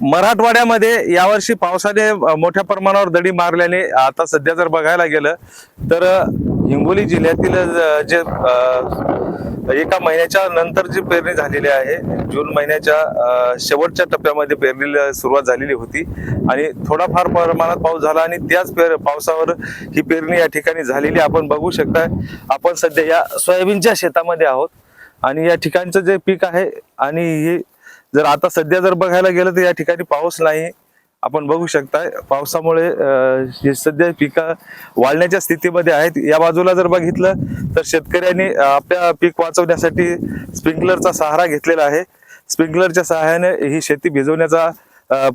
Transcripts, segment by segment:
मराठवाड्यामध्ये यावर्षी पावसाने मोठ्या प्रमाणावर दडी मारल्याने आता सध्या जर बघायला गेलं तर हिंगोली जिल्ह्यातील जे एका महिन्याच्या नंतर जी पेरणी झालेली आहे, जून महिन्याच्या शेवटच्या टप्प्यामध्ये पेरणीला सुरुवात झालेली होती आणि थोडाफार प्रमाणात पाऊस झाला आणि त्याच पावसावर ही पेरणी या ठिकाणी झालेली आपण बघू शकताय. आपण सध्या या सोयाबीनच्या शेतामध्ये आहोत आणि या ठिकाणचं जे पीक आहे आणि हे जर आता सध्या जर बघायला गेलं तर या ठिकाणी पाऊस नाही. आपण बघू शकताय पावसामुळे हे सध्या पिकं वाढण्याच्या स्थितीमध्ये आहेत. या बाजूला जर बघितलं तर शेतकऱ्यांनी आपल्या पीक वाचवण्यासाठी स्प्रिंकलरचा सहारा घेतलेला आहे. स्प्रिंकलरच्या सहाय्याने ही शेती भिजवण्याचा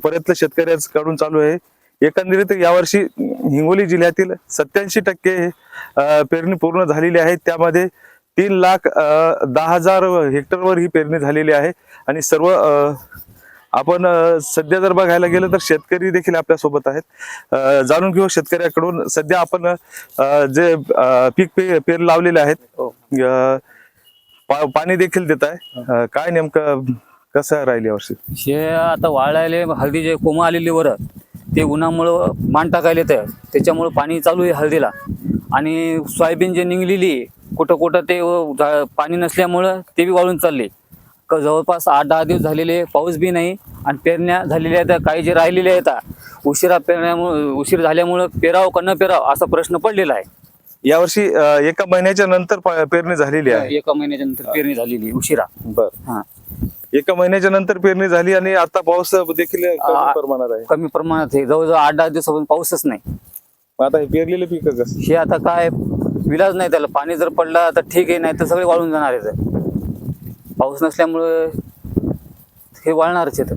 प्रयत्न शेतकऱ्यांकडून चालू आहे. एकंदरीत यावर्षी हिंगोली जिल्ह्यातील 87% पेरणी पूर्ण झालेली आहे. त्यामध्ये 3,10,000 हेक्टरवर ही पेरणी झालेली आहे आणि सर्व आपण सध्या जर बघायला गेलं तर शेतकरी देखील आपल्या सोबत आहेत. जाणून घेऊ शेतकऱ्याकडून सध्या आपण जे पीक पेर लावलेले आहेत पाणी देखील देत आहे. काय नेमकं कसं राहील यावर्षी? हे आता वाळायले हळदी जे कोंब आलेली वर ते उन्हामुळं मान टाकायला येतं, त्याच्यामुळं पाणी चालू आहे हळदीला. आणि सोयाबीन जे निघलेली कुठं कुठं ते पाणी नसल्यामुळं ते बी वाळून चालले. जवळपास 8-10 दिवस झालेले पाऊस बी नाही आणि पेरण्या झालेल्या आहेत. काही जे राहिलेले आहेत उशिरा उशीर झाल्यामुळं पेराव का न पेराव असा प्रश्न पडलेला आहे. यावर्षी एका महिन्याच्या नंतर पेरणी झालेली आहे. एका महिन्याच्या नंतर पेरणी झालेली उशिरा. बर, हा, एका महिन्याच्या नंतर पेरणी झाली आणि आता पाऊस देखील कमी प्रमाणात आहे. कमी प्रमाणात आहे. जवळजवळ 8-10 दिवसापासून पाऊसच नाही. आता हे पेरलेले पीक कसं? हे आता काय विलाज नाही त्याला. पाणी जर पडला तर ठीक आहे, नाही तर सगळे वाळून जाणार आहे. पाऊस नसल्यामुळे हे वाळणारच आहे.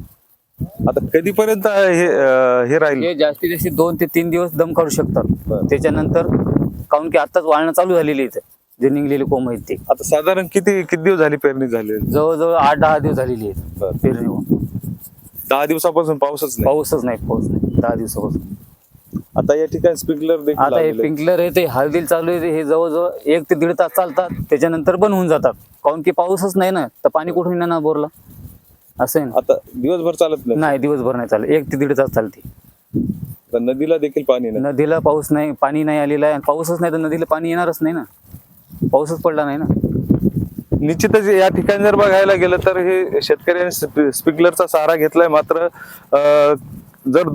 आता कधीपर्यंत हे राहील? हे जास्तीत जास्त 2 ते 3 दिवस दम काढू शकतात. त्याच्यानंतर काऊन की आताच वाळणं चालू झालेली आहे जे निघलेले कोंब आहेत ते. आता साधारण किती दिवस झाली पेरणी झाली? जवळजवळ 8-10 दिवस झालेली आहेत पेरणी होऊन. 10 दिवसापासून पाऊसच नाही. पाऊस नाही 10 दिवसापासून. आता या ठिकाणी स्प्रिंकलर देखील आता हे स्प्रिंकलर आहे ते हळदीला चालू आहे. हे जवळजवळ 1 ते 1.5 तास चालतात, त्याच्यानंतर बंद होऊन जातात. काऊन की पाऊसच नाही ना, तर पाणी कुठून येणार ना बोरला? असं आहे ना. आता दिवसभर चालत नाही, दिवसभर नाही चालत. 1 ते 1.5 तास चालते. नदीला देखील पाणी नाही. नदीला पाऊस नाही, पाणी नाही आलेला आहे. पाऊसच नाही तर नदीला पाणी येणारच नाही ना. पाऊसच पडला नाही ना. निश्चितच या ठिकाणी जर बघायला गेलं तर हे शेतकऱ्यांनी स्प्रिंकलरचा सहारा घेतलाय. मात्र जर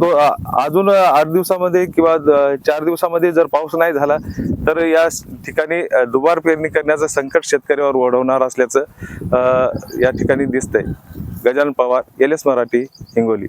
अजून 8 दिवसामध्ये किंवा 4 दिवसामध्ये जर पाऊस नाही झाला तर या ठिकाणी दुबार पेरणी करण्याचं संकट शेतकऱ्यावर ओढवणार असल्याचं या ठिकाणी दिसतंय. गजानन पवार, LS मराठी, हिंगोली.